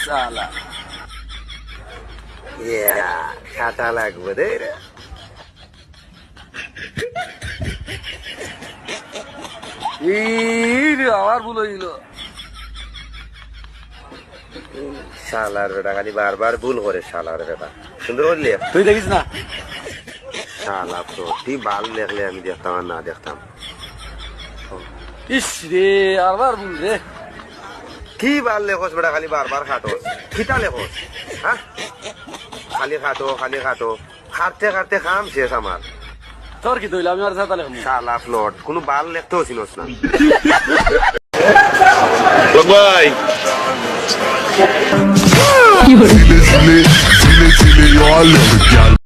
শালা খাটা লাগবে রে আমার ভুল হইল। শালার বেটা খালি বারবার ভুল করে শালার বেটা সুন্দর করলি তুই দেখিস না? শালা প্রতি বাল দেখলে আমি দেখতাম আর না দেখতাম ইস রে আবার ভুল রে। কি বাল লেখোস বেটা খালি বারবার খাটোস খিতা লেখোস হ্যাঁ খালি খাটো খাটতে খাটতে খাম শেষ আমার তোর কি তৈল আমি আর সাথে লেখব শালা ফ্লট কোনো বাল লেখতেও চিনোস না ভাই Chile, chile, chile, chile, yo hablo,